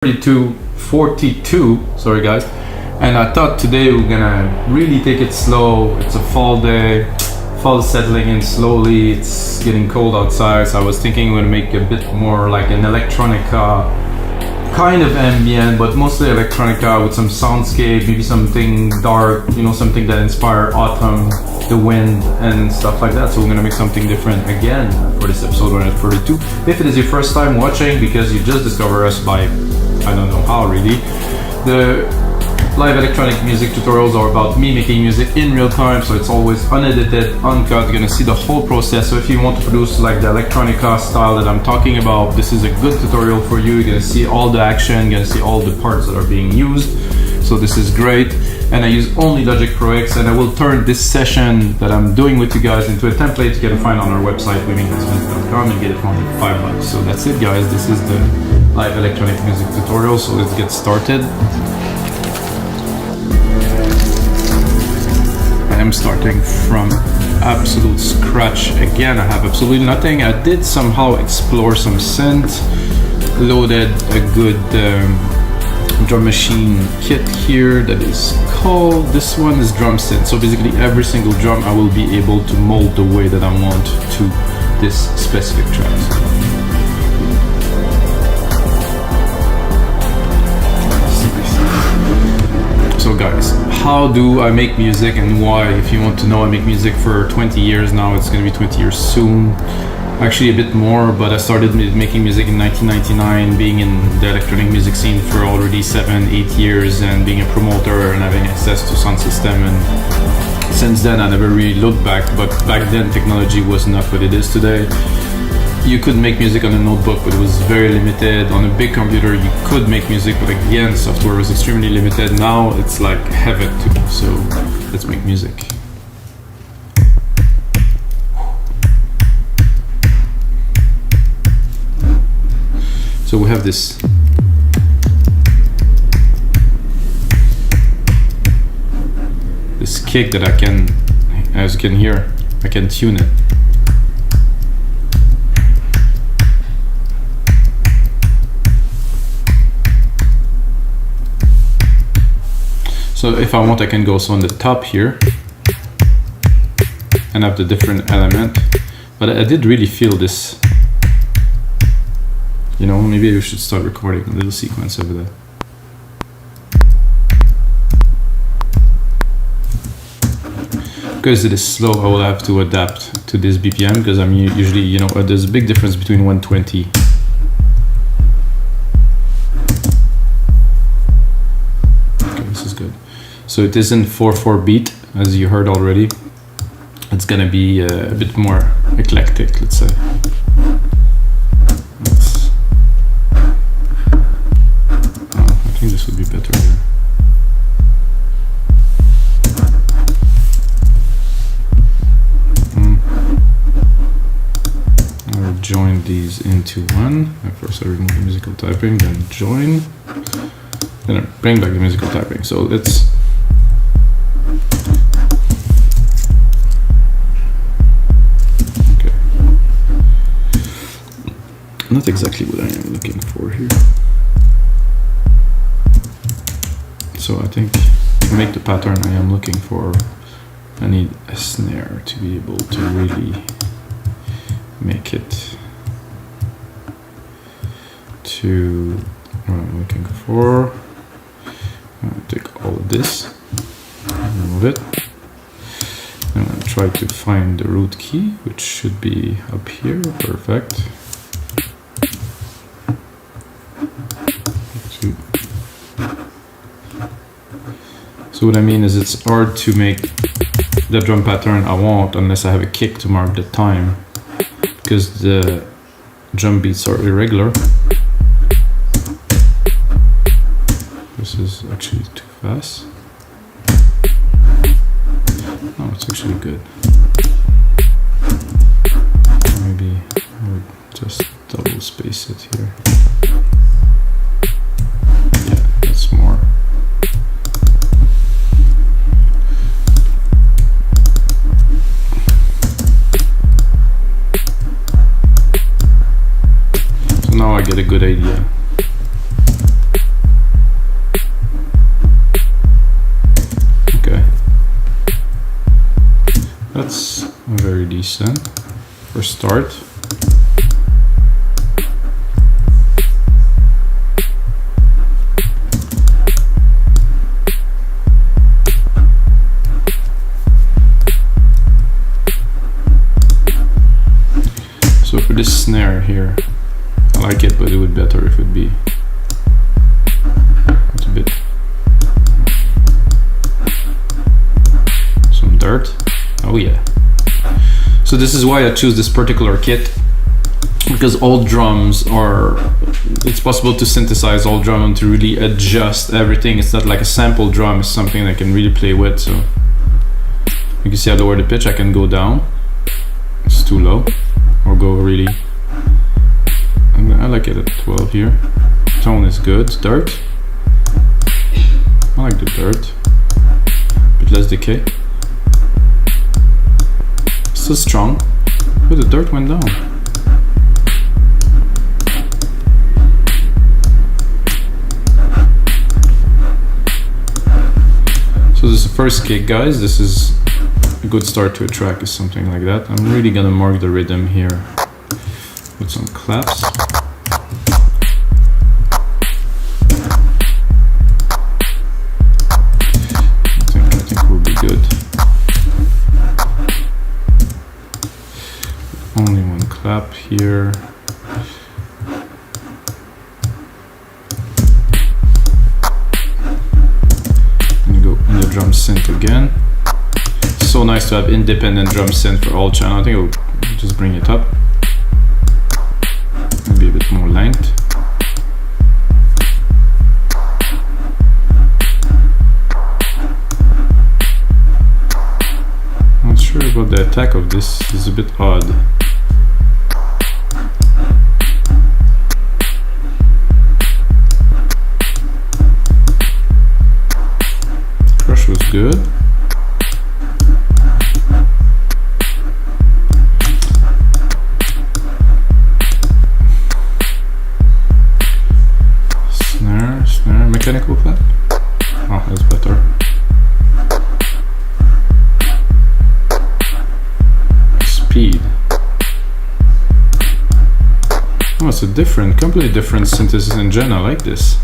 42, sorry guys, and I thought today we're gonna really take it slow. It's a fall day, fall is settling in slowly, it's getting cold outside, so I was thinking we're gonna make a bit more like an electronica kind of ambient, but mostly electronica with some soundscape, maybe something dark, you know, something that inspire autumn, the wind and stuff like that. So we're gonna make something different again for this episode 142. If it is your first time watching because you just discovered us by I don't know how really, the live electronic music tutorials are about me making music in real time, so it's always unedited, uncut. You're gonna see the whole process. So if you want to produce like the electronica style that I'm talking about, this is a good tutorial for you. You're gonna see all the action, you're gonna see all the parts that are being used. So this is great. And I use only Logic Pro X, and I will turn this session that I'm doing with you guys into a template you can find on our website, wimingdasmith.com, and get it for only $5. So that's it guys, this is the live electronic music tutorial, so let's get started. I am starting from absolute scratch again. I have absolutely nothing. I did somehow explore some synth, loaded a good drum machine kit here that is called, this one is Drum Synth. So basically every single drum I will be able to mold the way that I want to this specific track. So guys, how do I make music and why? If you want to know, I make music for 20 years now. It's going to be 20 years soon. Actually a bit more, but I started making music in 1999, being in the electronic music scene for already 7-8 years and being a promoter and having access to sound system. And since then I never really looked back, but back then technology was not what it is today. You could make music on a notebook, but it was very limited. On a big computer, you could make music, but again, software was extremely limited. Now it's like heaven to me, so let's make music. So we have this kick that I can, as you can hear, I can tune it. So if I want, I can go also on the top here and have the different element. But I did really feel this. You know, maybe we should start recording a little sequence over there. Because it is slow, I will have to adapt to this BPM because I'm usually, you know, there's a big difference between 120. Okay, this is good. So it isn't 4/4 beat, as you heard already. It's gonna be a bit more eclectic, let's say. I think this would be better here. I'll join these into one. First I remove the musical typing, then join. Then I bring back the musical typing. So let's not exactly what I am looking for here. So I think to make the pattern I am looking for, I need a snare to be able to really make it to what I'm looking for. I'll take all of this, remove it. I'm going to try to find the root key, which should be up here. Perfect. So what I mean is it's hard to make the drum pattern I want unless I have a kick to mark the time, because the drum beats are irregular. This is actually too fast. Oh, it's actually good. Maybe I would just double space it here. Yeah, that's more. So now I get a good idea. decent for start. So for this snare here, I like it, but it would be better if it would be a bit some dirt. Oh yeah. So this is why I choose this particular kit, because all drums are, it's possible to synthesize all drum and to really adjust everything. It's not like a sample drum, it's something I can really play with. So you can see I lower the pitch, I can go down, it's too low, or go really, I like it at 12 here. Tone is good, dirt. I like the dirt, bit less decay. Still strong, but the dirt went down. So this is the first kick, guys. This is a good start to a track, is something like that. I'm really gonna mark the rhythm here with some claps. I think we'll be good. Only one clap here. And go in the drum synth again. So nice to have independent drum synth for all channel. I think I'll just bring it up. Maybe a bit more length. Not sure about the attack of this. It's a bit odd. Crush was good. Snare, mechanical clap. Oh, that's better. Speed. Oh, it's a completely different synthesis in gen. I like this.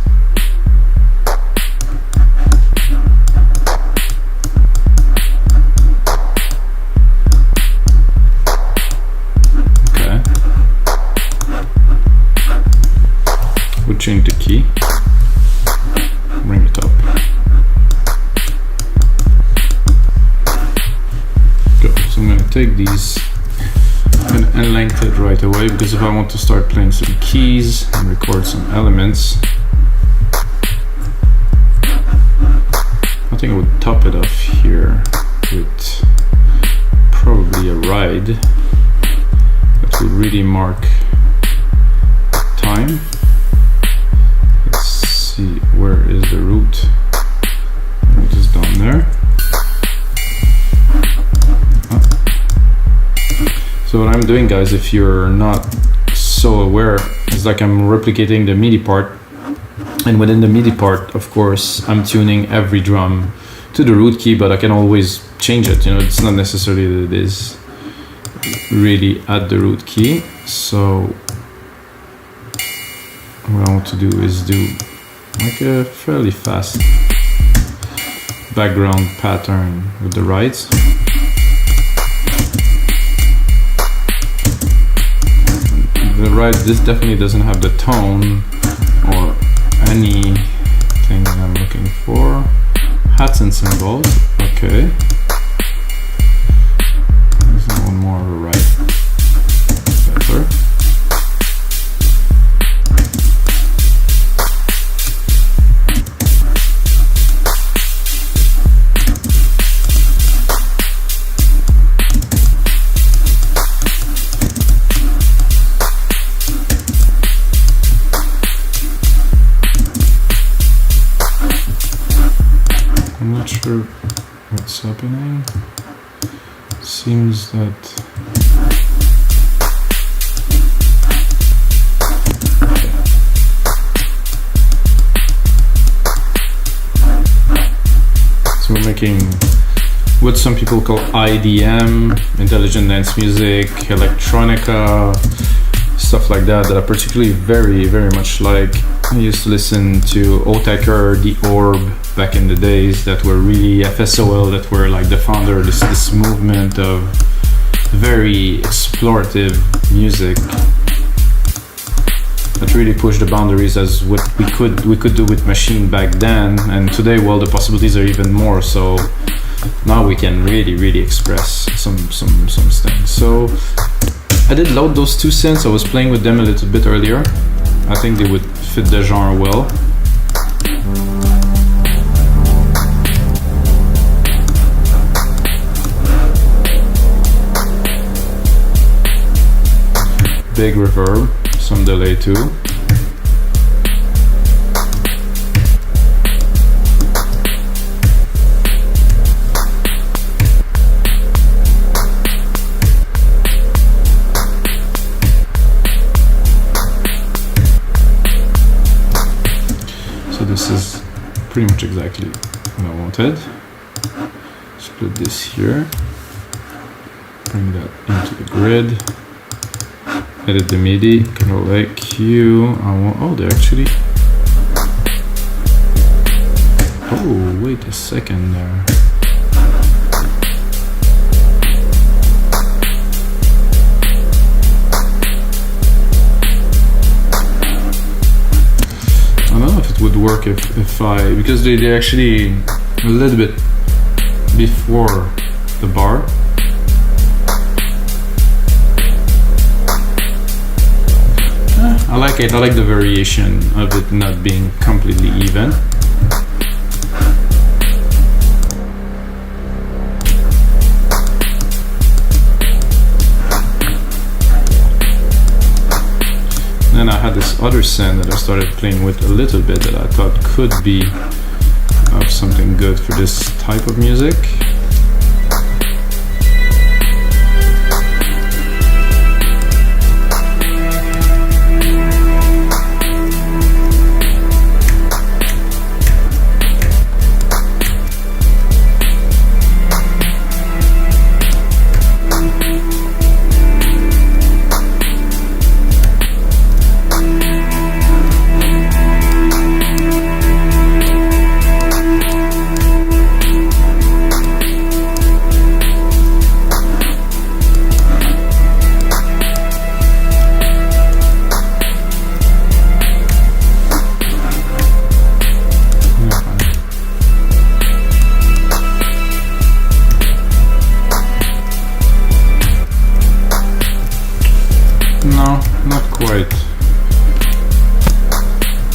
Okay. We'll change the key. Bring it up. Good. So I'm going to take these and unlength it right away, because if I want to start playing some keys and record some elements, I think I would top it off here with probably a ride that would really mark time. See, where is the root? The root is down there. So what I'm doing, guys, if you're not so aware, is like I'm replicating the MIDI part, and within the MIDI part, of course, I'm tuning every drum to the root key, but I can always change it. You know, it's not necessarily that it is really at the root key. So what I want to do is do like a fairly fast background pattern with the rides. The ride, this definitely doesn't have the tone or anything I'm looking for. Hats and cymbals, okay. There's one more right. Better. I'm not sure what's happening. Seems that so we're making what some people call IDM, intelligent dance music, electronica, stuff like that I particularly very much like. I used to listen to Otaker, The Orb back in the days that were really FSOL, that were like the founder of this movement of very explorative music that really pushed the boundaries as what we could do with machine back then, and today, well, the possibilities are even more. So now we can really express some things. So I did load those two synths. I was playing with them a little bit earlier. I think they would fit the genre well. Big reverb, some delay too. So this is pretty much exactly what I wanted. Split this here, bring that into the grid. Edit the MIDI, Control A, Q. Oh, they're actually. Oh, wait a second there. I don't know if it would work if I, because they're actually a little bit before the bar. I like it. I like the variation of it not being completely even. Then I had this other synth that I started playing with a little bit that I thought could be something good for this type of music. No, not quite.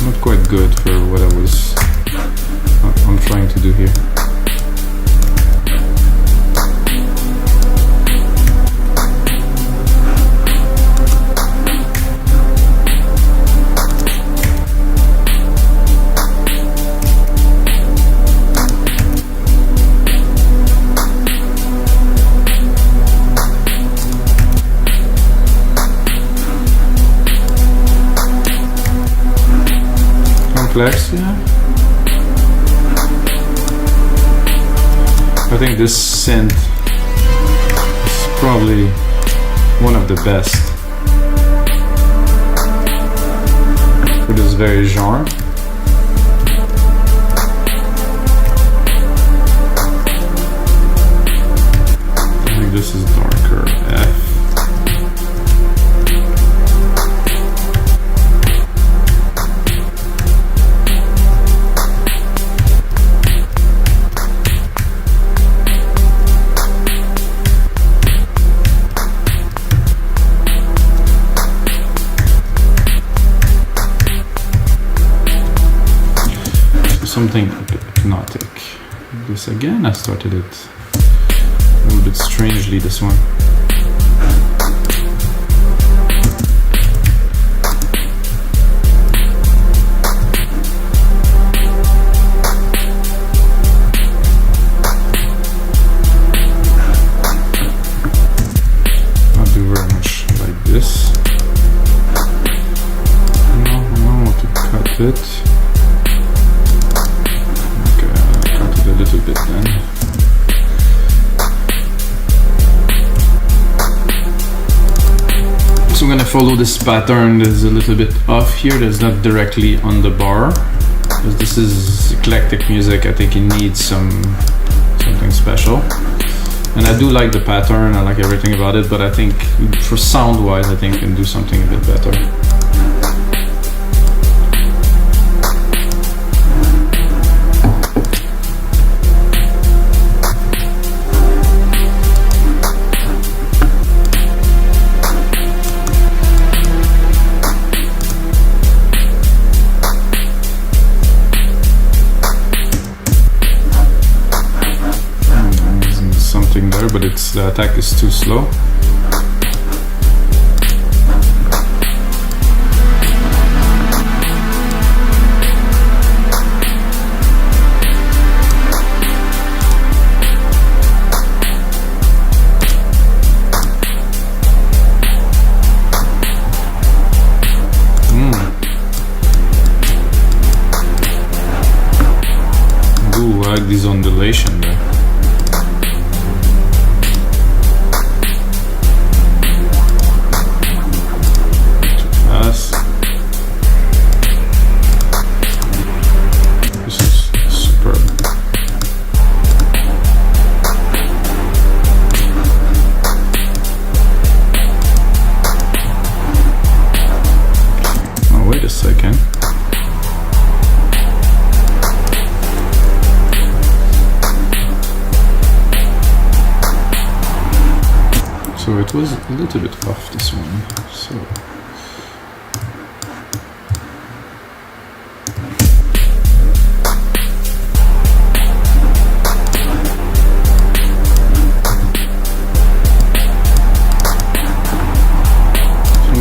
Not quite good for what I'm trying to do here. Complex, yeah. I think this synth is probably one of the best for this very genre. I think this is darker F. Something hypnotic. This again, I started it a little bit strangely, this one. Not do very much like this. No, I want to cut it. A little bit then. follow this pattern. There's a little bit off here. There's not directly on the bar. Because this is eclectic music, I think it needs something special. And I do like the pattern, I like everything about it, but I think for sound-wise, I think I can do something a bit better. There, but the attack is too slow. Ooh, I like this ondulation there. So it was a little bit off, this one. So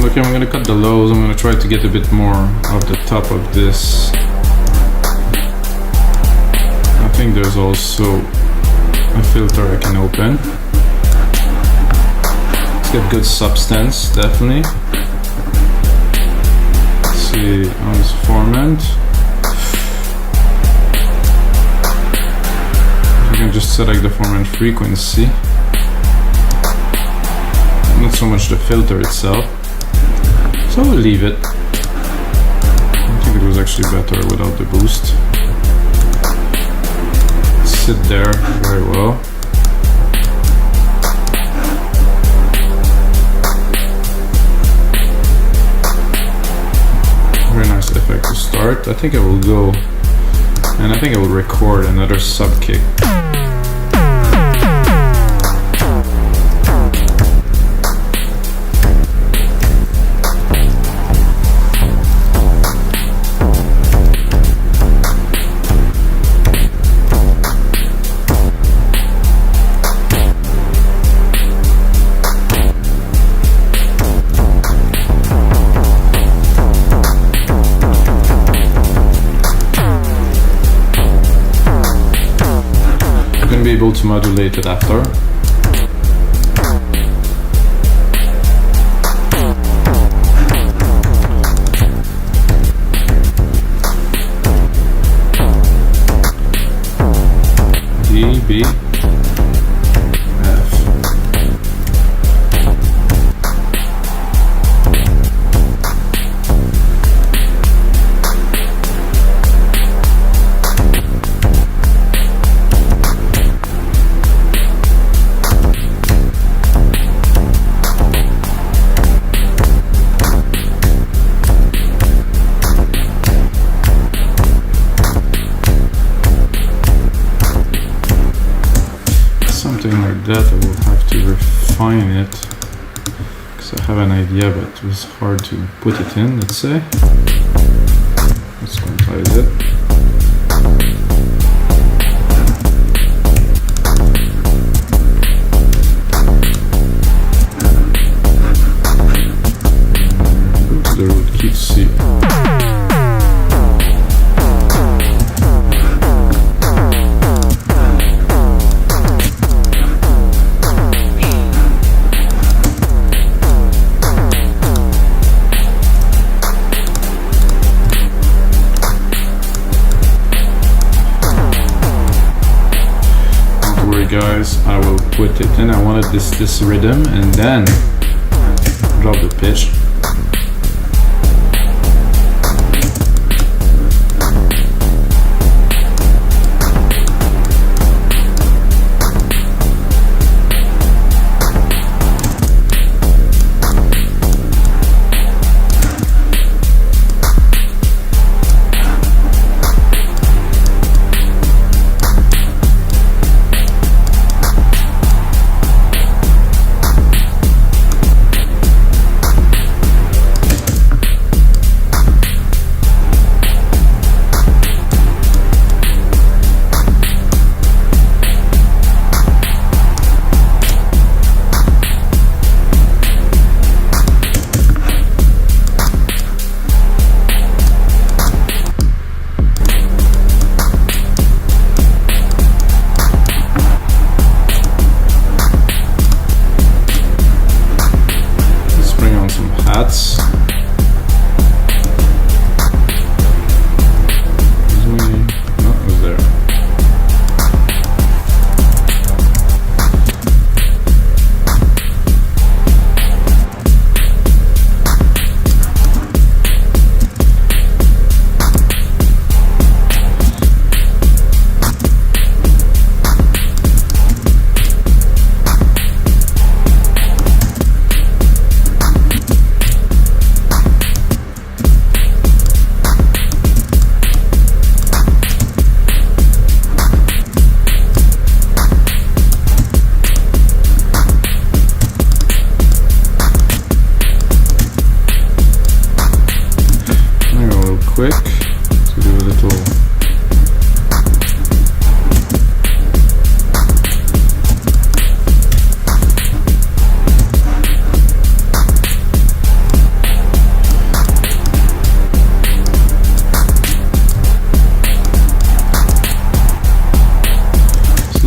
okay, I'm gonna cut the lows. I'm gonna try to get a bit more of the top of this. I think there's also a filter I can open. It's got good substance, definitely. Let's see on this formant. You can just select the formant frequency. Not so much the filter itself. So we'll leave it. I think it was actually better without the boost. Sit there very well. Very nice effect to start. I think I will go, and I think I will record another sub kick. Able to modulate it after. D, B, F. Something like that, I will have to refine it because I have an idea, but it was hard to put it in, let's say. Let's quantize it. Go to the rootkit C. Guys, I will put it in. I wanted this rhythm and then drop the pitch.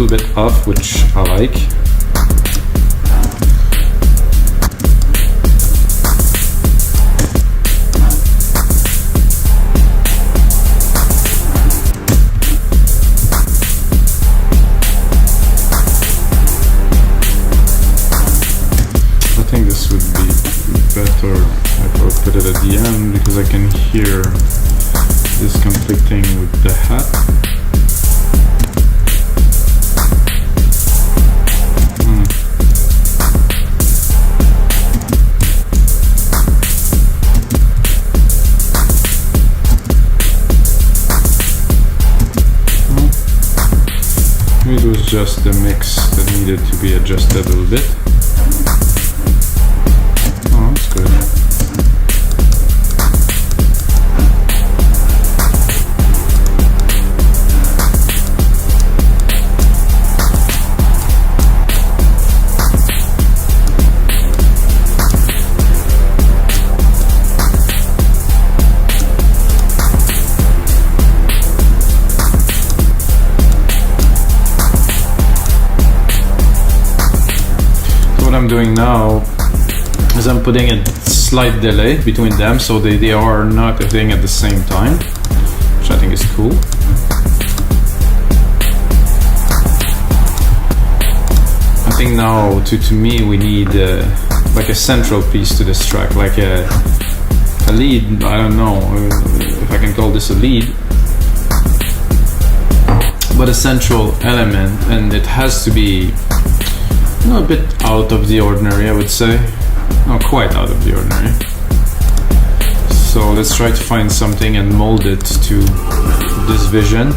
little bit off, which I like. I think this would be better if I would put it at the end, because I can hear this conflicting with the hat. Maybe it was just the mix that needed to be adjusted a little bit. Oh, that's good. What I'm doing now is I'm putting a slight delay between them, so they are not a thing at the same time, which I think is cool. I think now to me we need like a central piece to this track, like a lead. I don't know if I can call this a lead, but a central element, and it has to be a bit out of the ordinary, I would say. Not quite out of the ordinary. So let's try to find something and mold it to this vision.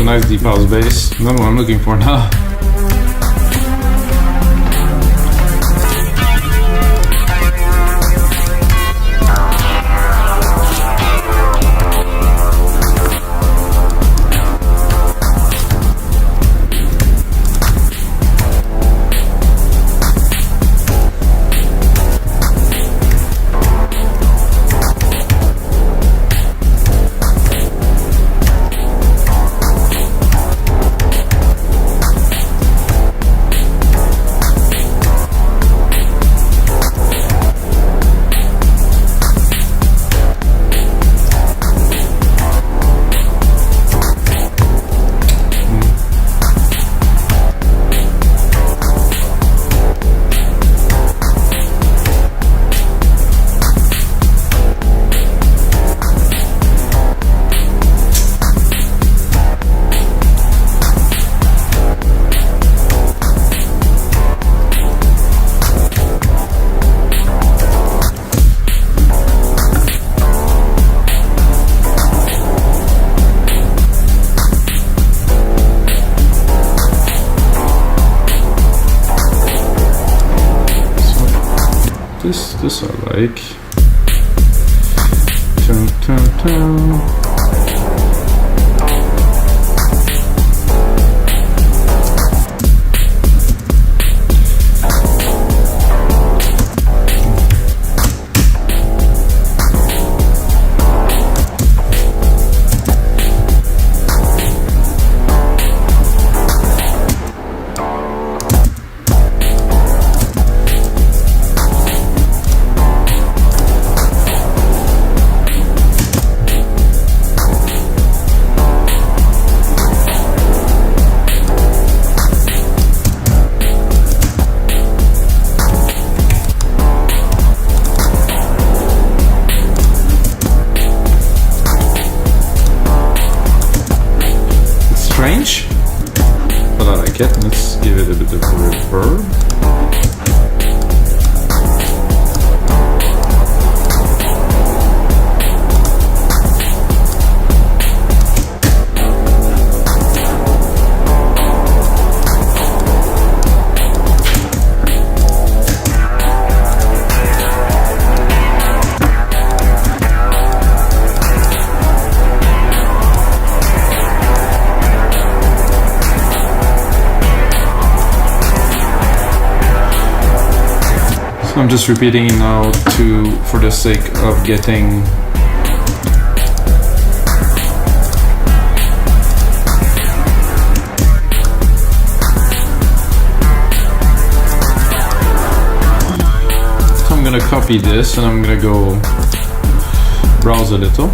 Nice deep house bass. Not what I'm looking for now. This I like. Dun, dun, dun. like it. Let's give it a bit of reverb. I'm just repeating it now for the sake of getting so I'm gonna copy this and I'm gonna go browse a little.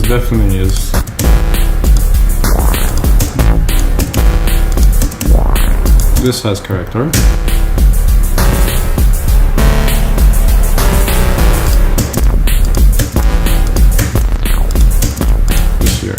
Definitely is. This has character. This here.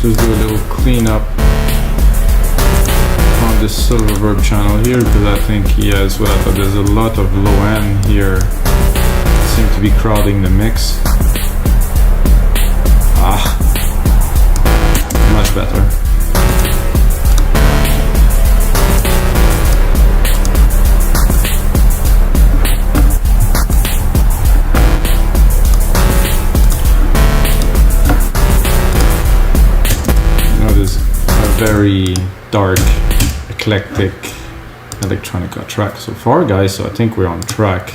Just do a little cleanup on this silver verb channel here because I think there's a lot of low end here. Seem to be crowding the mix. Much better. Very dark, eclectic electronica track so far, guys, so I think we're on track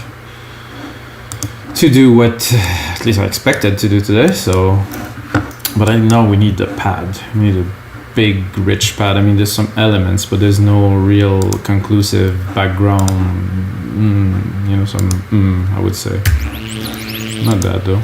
to do what at least I expected to do today. So, but I know we need the pad. We need a big, rich pad. I mean, there's some elements, but there's no real conclusive background, I would say. Not bad though.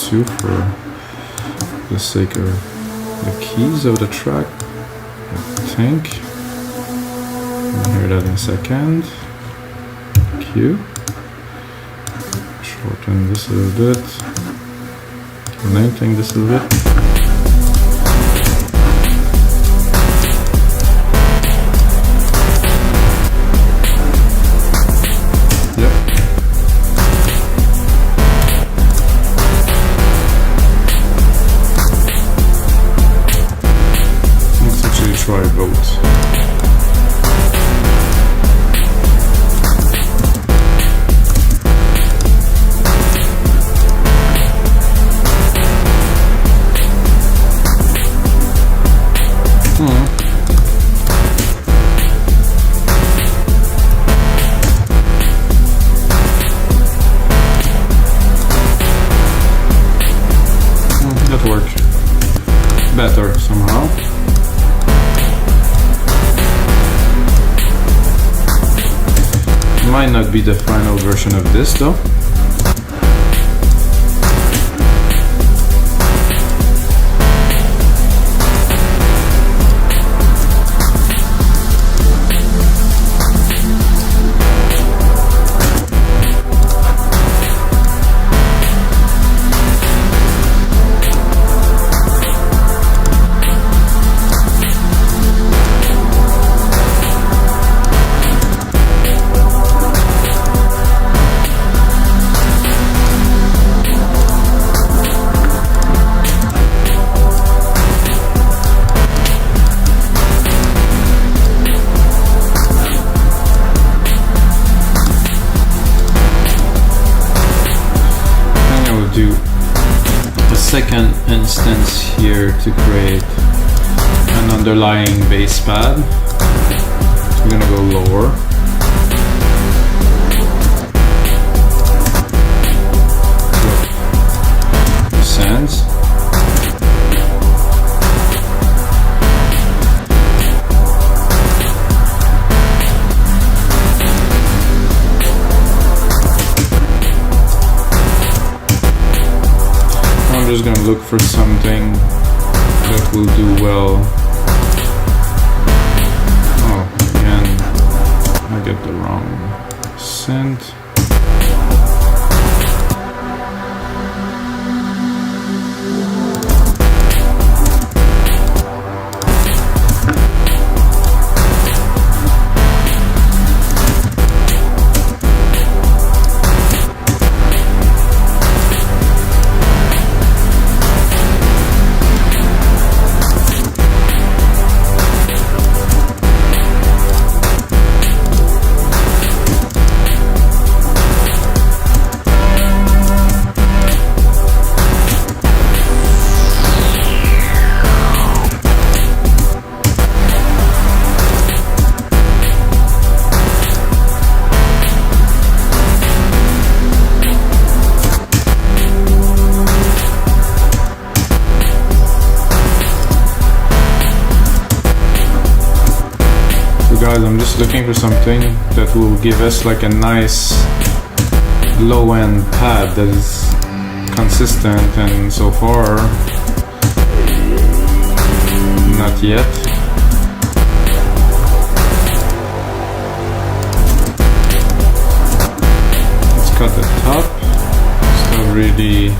2 for the sake of the keys of the track, I think. You'll hear that in a second. Q. Shorten this a little bit. Lengthening this a little bit. Try both. That worked better somehow. Might not be the final version of this though. Second instance here to create an underlying bass pad. We're gonna go lower. Descends. I'm just gonna look for something that will do well. Oh, again, I get the wrong synth. Guys, I'm just looking for something that will give us like a nice low-end pad that is consistent, and so far not yet. Let's cut the top. It's not really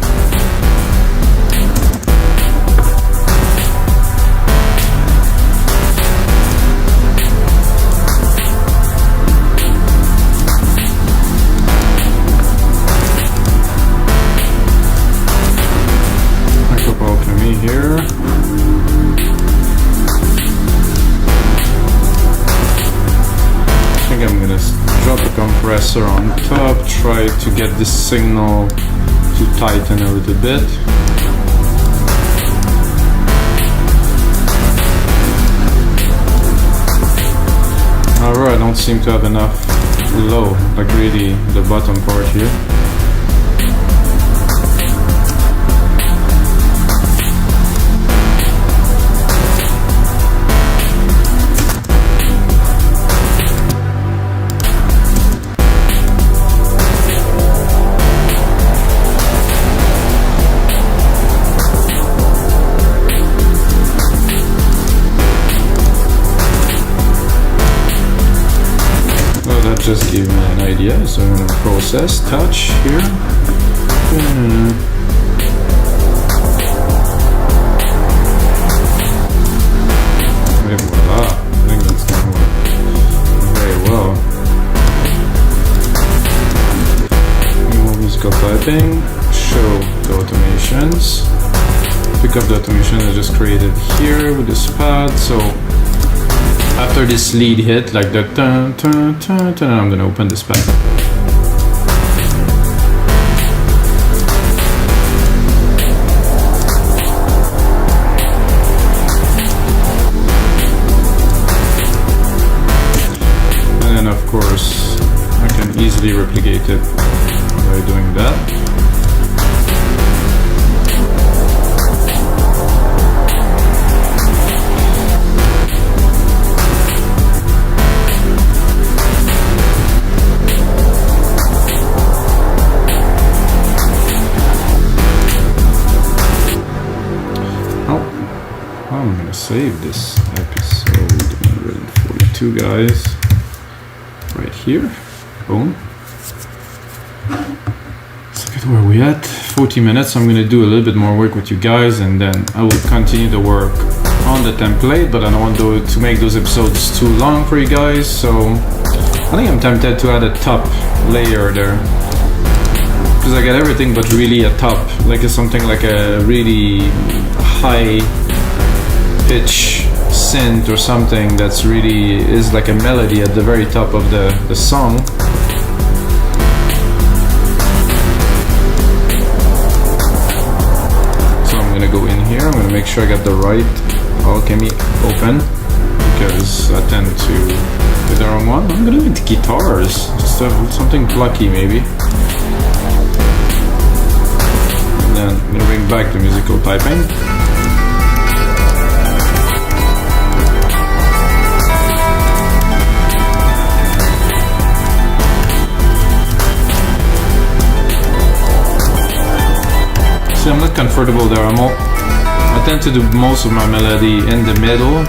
Alchemy here. I think I'm gonna drop a compressor on top, try to get this signal to tighten a little bit. However, I don't seem to have enough low, like really the bottom part here. just gave me an idea, so I'm gonna process touch here. And voila, I think that's gonna work very well. Remove musical typing, show the automations. Pick up the automation I just created here with this pad. So after this lead hit, like the dun, dun, dun, dun, I'm gonna open this pad. And then of course, I can easily replicate it by doing that. I'm gonna save this episode 142, guys, right here. Boom. Let's look at where we at. 40 minutes. I'm gonna do a little bit more work with you guys, and then I will continue the work on the template, but I don't want to make those episodes too long for you guys, so I think I'm tempted to add a top layer there, because I got everything but really a top, like something like a really high pitch synth or something that's really is like a melody at the very top of the song. So I'm gonna go in here, I'm gonna make sure I got the right Alchemy open, because I tend to do the wrong one. I'm gonna do the guitars, just something plucky maybe. And then I'm gonna bring back the musical typing. I'm not comfortable there. I tend to do most of my melody in the middle.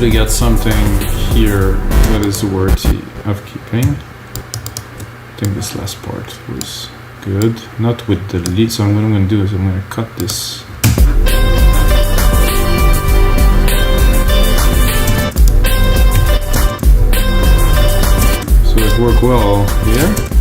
actually get something here that is worthy of keeping. I think this last part was good. Not with the lead, so what I'm going to do is I'm going to cut this. So it worked well here.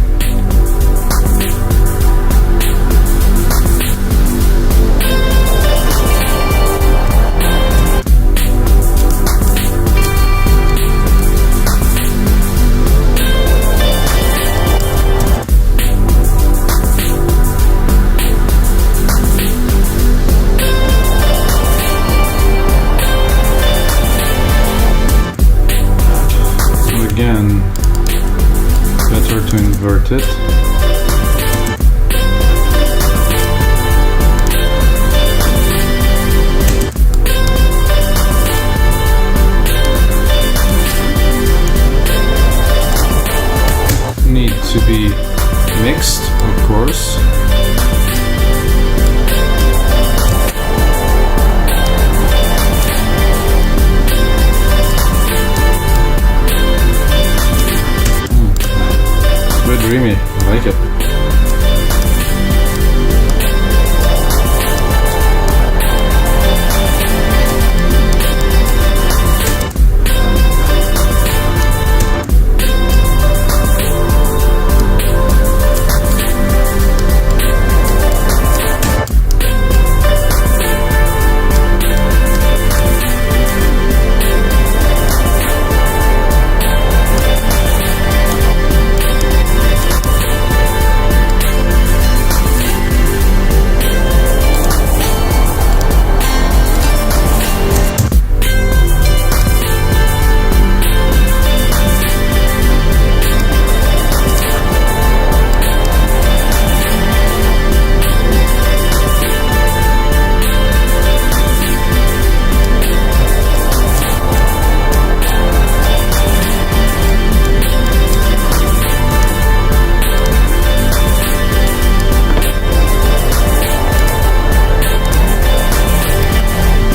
Again, better to invert it. Need to be mixed, of course. Dreamy, I like it.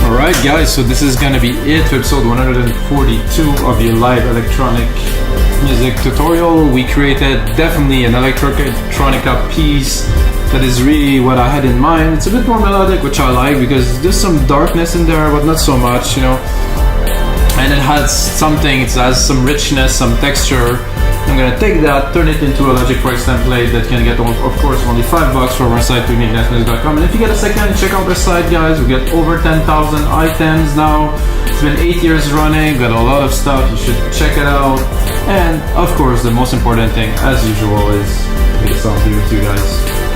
Alright guys, so this is gonna be it for episode 142 of your live electronic music tutorial. We created definitely an electronica piece that is really what I had in mind. It's a bit more melodic, which I like because there's some darkness in there, but not so much, you know. And it has something, it has some richness, some texture. I'm gonna take that, turn it into a Logic Price template that can get, of course, only $5 from our site, dreamy-music.com. And if you get a second, check out our site, guys. We get over 10,000 items now. It's been 8 years running, got a lot of stuff. You should check it out. And of course, the most important thing, as usual, is get some here too, guys.